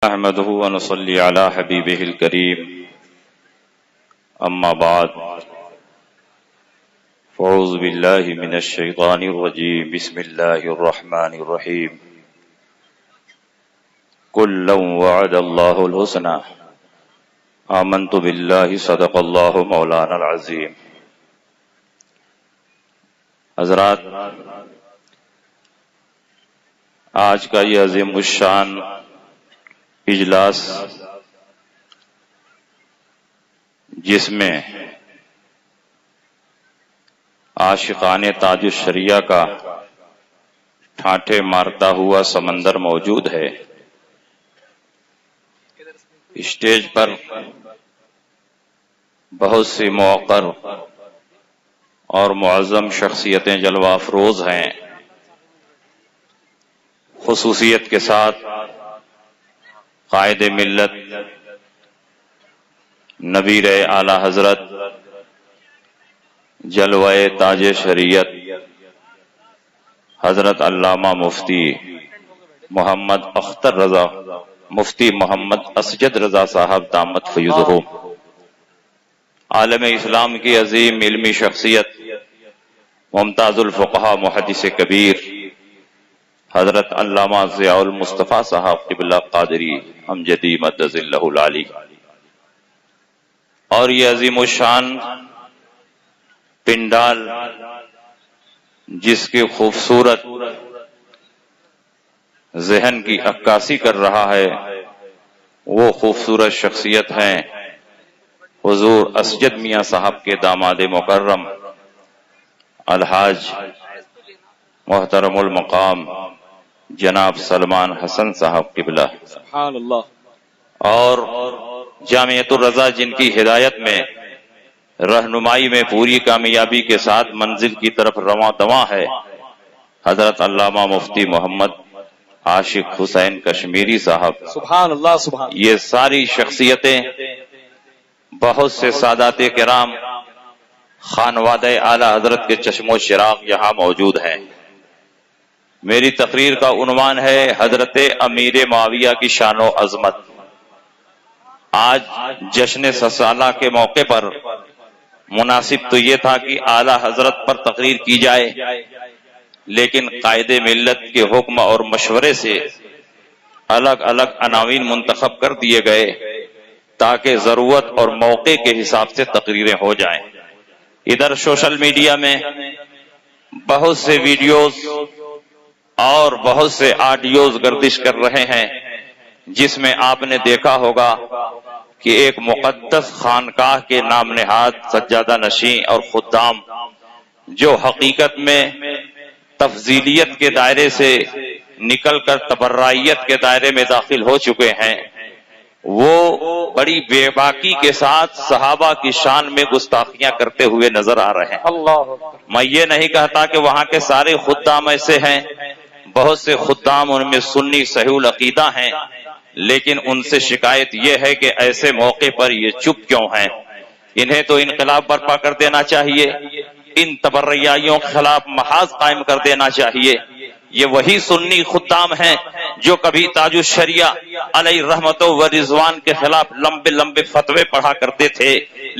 احمد ونصلي على حبيبه الكريم اما بعد فاعوذ بالله من الشيطان الرجيم بسم الله الرحمن الرحيم كلا وعد الله الحسنى آمنت بالله صدق الله مولانا العظيم. حضرات، آج کا یہ عظیم الشان اجلاس جس میں عاشقان تاج الشریعہ کا ٹھانٹے مارتا ہوا سمندر موجود ہے، اسٹیج پر بہت سی موقع اور معظم شخصیتیں جلوہ افروز ہیں. خصوصیت کے ساتھ قائد ملت نبیر اعلی حضرت جلوہ تاج شریعت حضرت علامہ مفتی محمد اختر رضا مفتی محمد اسجد رضا صاحب دامت فیضہ، عالم اسلام کی عظیم علمی شخصیت ممتاز الفقہاء محدث کبیر حضرت علامہ ضیاء المصطفیٰ صاحب قبلہ قادری امجدی مدد اللہ العلی، اور یہ عظیم الشان پنڈال جس کی خوبصورت ذہن کی عکاسی کر رہا ہے وہ خوبصورت شخصیت ہیں حضور اسجد میاں صاحب کے داماد مکرم الحاج محترم المقام جناب سلمان حسن صاحب قبلہ سبحان اللہ، اور جامعۃ الرضا جن کی ہدایت میں رہنمائی میں پوری کامیابی کے ساتھ منزل کی طرف رواں دواں ہے حضرت علامہ مفتی محمد عاشق حسین کشمیری صاحب سبحان اللہ سبحان. یہ ساری شخصیتیں، بہت سے سادات کرام، خانوادہ اعلی حضرت کے چشم و چراغ یہاں موجود ہیں. میری تقریر کا عنوان ہے حضرت امیر معاویہ کی شان و عظمت. آج جشن سالہ کے موقع پر مناسب تو یہ تھا کہ اعلی حضرت پر تقریر کی جائے، لیکن قائد ملت کے حکم اور مشورے سے الگ الگ عناوین منتخب کر دیے گئے تاکہ ضرورت اور موقع کے حساب سے تقریریں ہو جائیں. ادھر سوشل میڈیا میں بہت سے ویڈیوز اور بہت سے آڈیوز گردش کر رہے ہیں جس میں آپ نے دیکھا ہوگا کہ ایک مقدس خانقاہ کے نام نہاد سجادہ نشین اور خدام جو حقیقت میں تفضیلیت کے دائرے سے نکل کر تبرعیت کے دائرے میں داخل ہو چکے ہیں، وہ بڑی بے باکی کے ساتھ صحابہ کی شان میں گستاخیاں کرتے ہوئے نظر آ رہے ہیں. میں یہ نہیں کہتا کہ وہاں کے سارے خدام ایسے ہیں، بہت سے خدام ان میں سنی صحیح العقیدہ ہیں، لیکن ان سے شکایت یہ ہے کہ ایسے موقع پر یہ چپ کیوں ہیں. انہیں تو انقلاب برپا کر دینا چاہیے، ان تبرعیوں کے خلاف محاذ قائم کر دینا چاہیے. یہ وہی سنی خدام ہیں جو کبھی تاج الشریعہ علیہ رحمت و رضوان کے خلاف لمبے لمبے فتوے پڑھا کرتے تھے،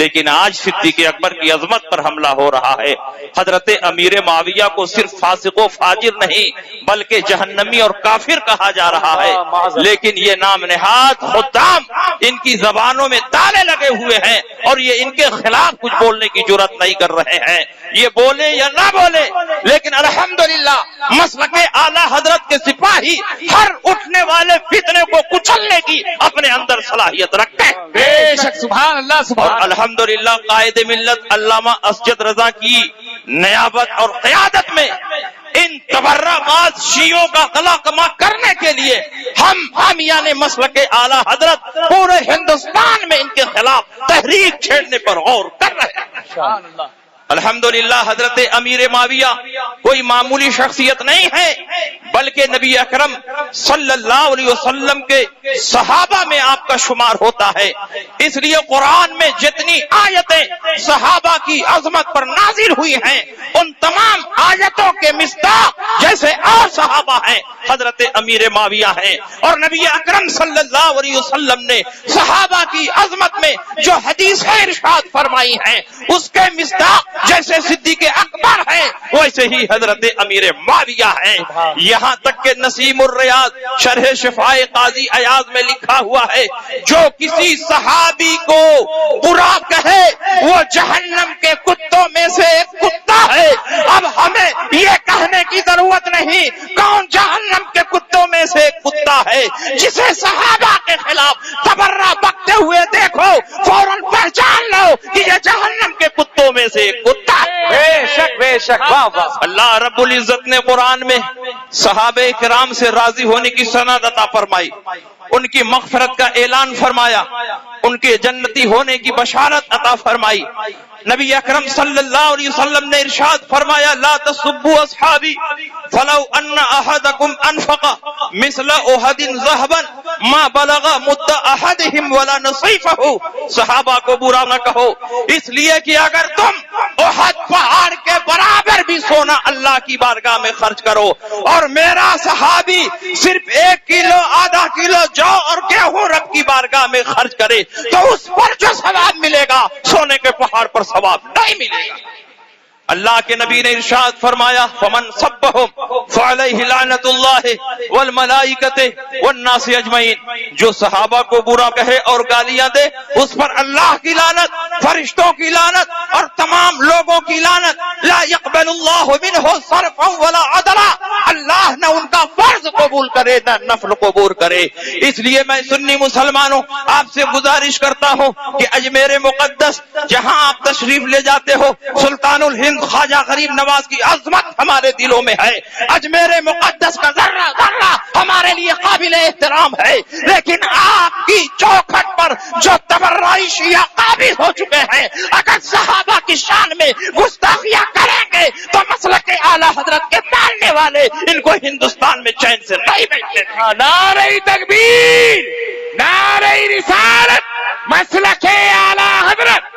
لیکن آج صدیق اکبر کی عظمت پر حملہ ہو رہا ہے. حضرت امیر معاویہ کو صرف فاسق و فاجر نہیں بلکہ جہنمی اور کافر کہا جا رہا ہے، لیکن یہ نام نہاد خدام ان کی زبانوں میں تالے لگے ہوئے ہیں اور یہ ان کے خلاف کچھ بولنے کی جرات نہیں کر رہے ہیں. یہ بولے یا نہ بولے، لیکن الحمدللہ مسلک اعلی حضرت کے سپاہی ہر اٹھنے والے فتنے کو کچلنے کی اپنے اندر صلاحیت رکھتے ہیں. بے شک سبحان اللہ سبحان. اور الحمدللہ قائد ملت علامہ اسجد رضا کی نیابت اور قیادت میں ان تبرعات شیعوں کا قلع کما کرنے کے لیے ہم حامیان مسلک اعلی حضرت پورے ہندوستان میں ان کے خلاف تحریک چھیڑنے پر غور کر رہے ہیں. الحمدللہ حضرت امیر معاویہ کوئی معمولی شخصیت نہیں ہے، بلکہ نبی اکرم صلی اللہ علیہ وسلم کے صحابہ میں آپ کا شمار ہوتا ہے۔ اس لیے قرآن میں جتنی آیتیں صحابہ کی عظمت پر نازل ہوئی ہیں، ان تمام آیتوں کے مصداق جیسے اور صحابہ ہیں حضرت امیر معاویہ ہیں، اور نبی اکرم صلی اللہ علیہ وسلم نے صحابہ کی عظمت میں جو حدیثیں ارشاد فرمائی ہیں اس کے مصداق جیسے صدیق اکبر ہے ویسے ہی حضرت امیر معاویہ ہیں۔ یہاں تک کہ نسیم الریاض شرح شفائے قاضی ایاز میں لکھا ہوا ہے، جو کسی صحابی کو برا کہے وہ جہنم کے کتوں میں سے ایک کتا ہے۔ اب ہمیں یہ کہنے کی ضرورت نہیں کون جہنم کے کتوں میں سے ایک کتا ہے، جسے صحابہ کے خلاف تبرہ بکتے ہوئے دیکھو فوراً پہچان لو کہ یہ جہنم کے کتوں میں سے ایک کتا ہے۔ بے شک اللہ رب العزت نے قرآن میں صحابہ کرام سے راضی ہونے کی سند عطا فرمائی، ان کی مغفرت کا اعلان فرمایا، ان کے جنتی ہونے کی بشارت عطا فرمائی۔ نبی اکرم صلی اللہ علیہ وسلم نے ارشاد فرمایا لا تسبوا اصحابی فلو ان احدکم انفق مثل احد ذهبا ما بلغ مد احدهم ولا نصیفہ۔ صحابہ کو برا نہ کہو، اس لیے کہ اگر تم احد پہاڑ کے برابر بھی سونا اللہ کی بارگاہ میں خرچ کرو اور میرا صحابی صرف 1 کلو آدھا کلو جو اور گیہوں رب کی بارگاہ میں خرچ کرے تو اس پر جو ثواب ملے گا سونے کے پہاڑ پر ثواب نہیں ملے گا۔ اللہ کے نبی نے ارشاد فرمایا فمن سبهم فعليه لعنت اللہ والملائکۃ والناس اجمعین، جو صحابہ کو برا کہے اور گالیاں دے اس پر اللہ کی لعنت، فرشتوں کی لعنت اور تمام لوگوں کی لعنت۔ لا يقبل اللہ منہ صرفا ولا عدلا، اللہ نہ ان کا فرض قبول کرے نہ نفل قبول کرے۔ اس لیے میں سنی مسلمانوں آپ سے گزارش کرتا ہوں کہ اجمیر مقدس جہاں آپ تشریف لے جاتے ہو، سلطان الہند خواجہ غریب نواز کی عظمت ہمارے دلوں میں ہے، اجمیر مقدس کا ذرہ ذرہ ہمارے لیے قابل احترام ہے، لیکن آپ کی چوکھٹ پر جو تبرعی شیعہ قابض ہو چکے ہیں اگر صحابہ کی شان میں گستاخیاں کریں گے تو مسلک اعلی حضرت کے ماننے والے ان کو ہندوستان میں چین سے نہیں بیٹھنے دیں گے۔ نعرہ تکبیر، نعرہ رسالت، مسلک اعلی حضرت۔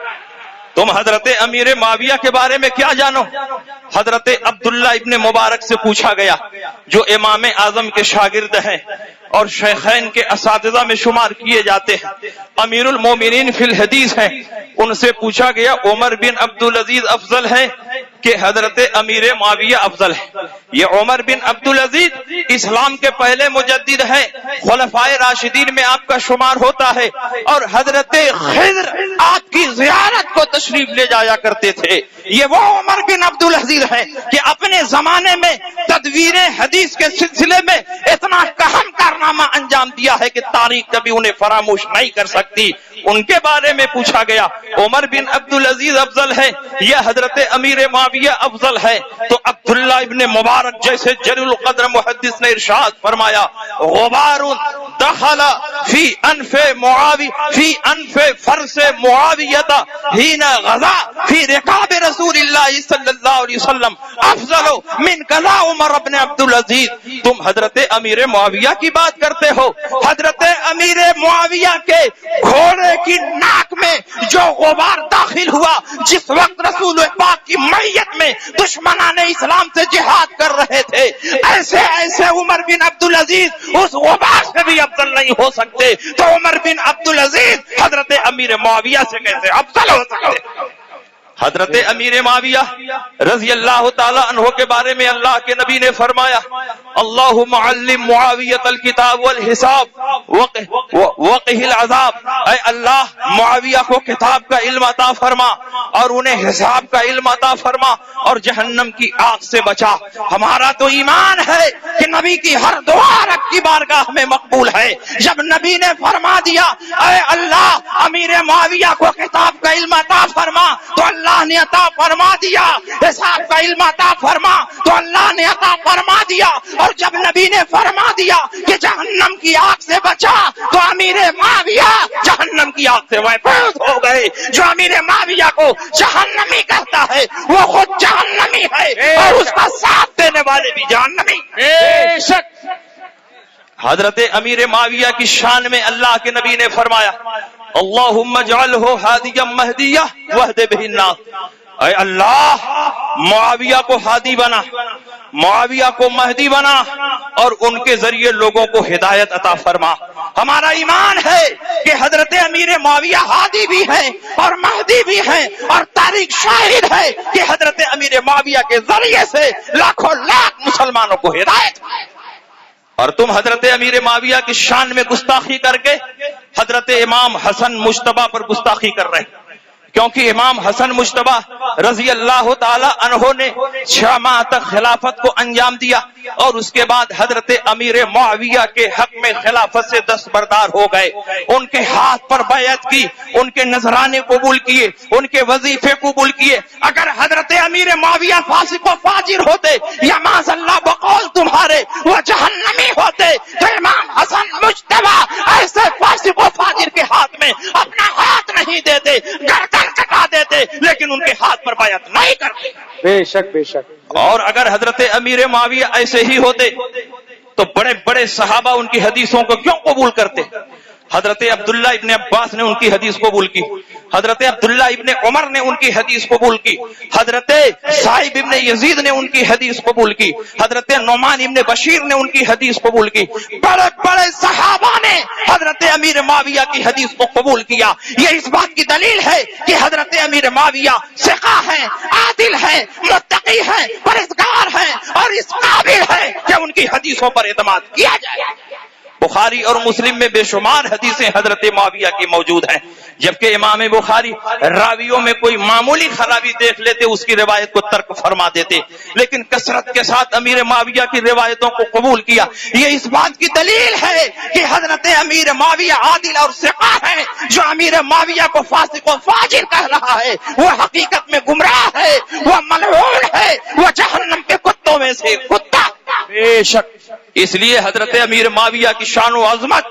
تم حضرت امیر معاویہ کے بارے میں کیا جانو؟ حضرت عبداللہ ابن مبارک سے پوچھا گیا جو امام اعظم کے شاگرد ہیں اور شیخین کے اساتذہ میں شمار کیے جاتے ہیں، امیر المومنین فی الحدیث ہیں، ان سے پوچھا گیا عمر بن عبدالعزیز افضل ہے کہ حضرت امیر معاویہ افضل ہے؟ یہ عمر بن عبدالعزیز اسلام کے پہلے مجدد ہیں، خلفائے راشدین میں آپ کا شمار ہوتا ہے، اور حضرت خضر آپ کی زیارت کو تشریف لے جایا کرتے تھے۔ یہ وہ عمر بن عبدالعزیز ہیں کہ اپنے زمانے میں تدویر حدیث کے سلسلے میں اتنا اہم کارنامہ انجام دیا ہے کہ تاریخ کبھی انہیں فراموش نہیں کر سکتی۔ ان کے بارے میں پوچھا گیا عمر بن عبدالعزیز افضل ہے یا حضرت امیر معاویہ افضل ہے؟ تو عبداللہ ابن مبارک جیسے جلیل القدر محدث نے ارشاد فرمایا غبار دخل فی انف معاویہ فی انف فرس معاویہ حین غزا فی رکاب رسول اللہ صلی اللہ علیہ وسلم افضل من قضا عمر بن عبدالعزیز۔ تم حضرت امیر معاویہ کی بات کرتے ہو، حضرت امیر معاویہ کے گھوڑے کی ناک میں جو غبار داخل ہوا جس وقت رسول پاک کی میت میں دشمنان اسلام سے جہاد کر رہے تھے، ایسے ایسے عمر بن عبدالعزیز اس غبار سے بھی افضل نہیں ہو سکتے، تو عمر بن عبدالعزیز حضرت امیر معاویہ سے کیسے افضل ہو سکتے؟ حضرت امیر معاویہ رضی اللہ تعالی عنہ کے بارے میں اللہ کے نبی نے فرمایا اللہم علم معاویۃ الکتاب والحساب وقہ العذاب، اے اللہ معاویہ کو کتاب کا علم عطا فرما اور انہیں حساب کا علم عطا فرما اور جہنم کی آگ سے بچا۔ ہمارا تو ایمان ہے کہ نبی کی ہر دعا رب کی بارگاہ میں مقبول ہے۔ جب نبی نے فرما دیا اے اللہ امیر معاویہ کو کتاب کا علم عطا فرما تو اللہ نے عطا فرما دیا، حساب کا علم عطا فرما تو اللہ نے عطا فرما دیا، اور جب نبی نے فرما دیا کہ جہنم کی آگ سے بچا تو امیر معاویہ جہنم جہنم کی آگ سے محفوظ ہو گئے. جو امیر معاویہ کو جہنمی کہتا ہے وہ خود جہنمی ہے اور اس کا ساتھ دینے والے بھی جہنمی. بے شک. حضرت امیر معاویہ کی شان میں اللہ کے نبی نے فرمایا اللہم اجعلہ ہادیا مہدیہ واہد بہ الناس. اے اللہ معاویہ کو ہادی بنا, معاویہ کو مہدی بنا اور ان کے ذریعے لوگوں کو ہدایت عطا فرما. ہمارا ایمان ہے کہ حضرت امیر معاویہ ہادی بھی ہیں اور مہدی بھی ہیں, اور تاریخ شاہد ہے کہ حضرت امیر معاویہ کے ذریعے سے لاکھوں لاکھ مسلمانوں کو ہدایت. اور تم حضرت امیر معاویہ کی شان میں گستاخی کر کے حضرت امام حسن مجتبی پر گستاخی کر رہے ہیں, کیونکہ امام حسن مجتبی رضی اللہ تعالی عنہ نے 6 ماہ تک خلافت کو انجام دیا اور اس کے بعد حضرت امیر معاویہ کے حق میں خلافت سے دستبردار ہو گئے. ان کے ہاتھ پر بیعت کی, ان کے نذرانے قبول کیے, ان کے وظیفے قبول کیے. اگر حضرت امیر معاویہ فاسق و فاجر ہوتے یا معاذ اللہ بقول تمہارے وہ جہنمی ہوتے تو امام حسن مجتبی ایسے فاسق و فاجر کے ہاتھ میں اپنا ہاتھ نہیں دیتے, گردن کٹا دیتے, لیکن ان کے ہاتھ پر بیعت نہیں کرتے. بے شک بے شک. اور اگر حضرت امیر معاویہ ایسے ہی ہوتے تو بڑے بڑے صحابہ ان کی حدیثوں کو کیوں قبول کرتے؟ حضرت عبداللہ ابن عباس نے ان کی حدیث قبول کی, حضرت عبداللہ ابن عمر نے ان کی حدیث قبول کی, حضرت صاحب ابن یزید نے ان کی حدیث قبول کی, حضرت نعمان ابن بشیر نے ان کی حدیث قبول کی. بڑے بڑے صحابہ نے حضرت امیر معاویہ کی حدیث کو قبول کیا. یہ اس بات کی دلیل ہے کہ حضرت امیر معاویہ ثقہ ہیں, عادل ہیں, متقی ہیں, پرہیزگار ہیں اور اس قابل ہیں کہ ان کی حدیثوں پر اعتماد کیا جائے. بخاری اور مسلم میں بے شمار حدیثیں حضرت معاویہ کی موجود ہیں, جبکہ امام بخاری راویوں میں کوئی معمولی خرابی دیکھ لیتے اس کی روایت کو ترک فرما دیتے, لیکن کثرت کے ساتھ امیر معاویہ کی روایتوں کو قبول کیا. یہ اس بات کی دلیل ہے کہ حضرت امیر معاویہ عادل اور ثقہ ہیں. جو امیر معاویہ کو فاسق و فاجر کہہ رہا ہے وہ حقیقت میں گمراہ ہے, وہ ملعون ہے, وہ جہنم کے کتوں میں سے کتا. بے شک. اس لیے حضرت امیر معاویہ کی شان و عظمت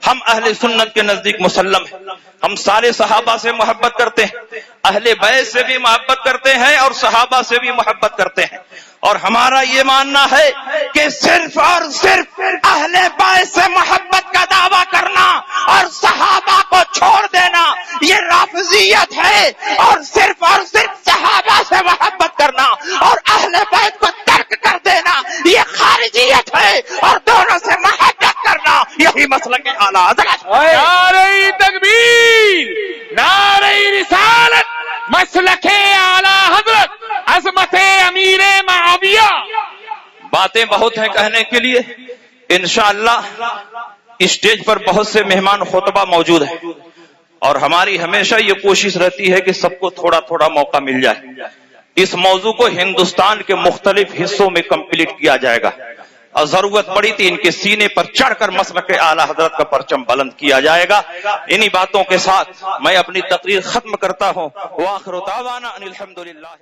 ہم اہل سنت کے نزدیک مسلم ہے. ہم سارے صحابہ سے محبت کرتے ہیں, اہل بیت سے بھی محبت کرتے ہیں اور صحابہ سے بھی محبت کرتے ہیں, اور ہمارا یہ ماننا ہے کہ صرف اور صرف اہل بیت سے محبت کا دعویٰ کرنا اور صحابہ کو چھوڑ دینا یہ رافضیت ہے, اور صرف صحابہ سے محبت کرنا اور اہل بیت کو ترک کر دینا یہ خارجیت ہے, اور دونوں سے محبت کرنا یہی مسلک اعلی حضرت. نعرہ تکبیر, نعرہ رسالت, مسلک اعلی حضرت, عظمت امیر معاویہ. باتیں بہت ہیں کہنے کے لیے, انشاءاللہ اسٹیج پر بہت سے مہمان خطبہ موجود ہیں اور ہماری ہمیشہ یہ کوشش رہتی ہے کہ سب کو تھوڑا تھوڑا موقع مل جائے. اس موضوع کو ہندوستان کے مختلف حصوں میں کمپلیٹ کیا جائے گا, اور ضرورت پڑی تھی ان کے سینے پر چڑھ کر مسلک اعلی حضرت کا پرچم بلند کیا جائے گا. انہی باتوں کے ساتھ میں اپنی تقریر ختم کرتا ہوں. وآخر دعوانا ان الحمدللہ.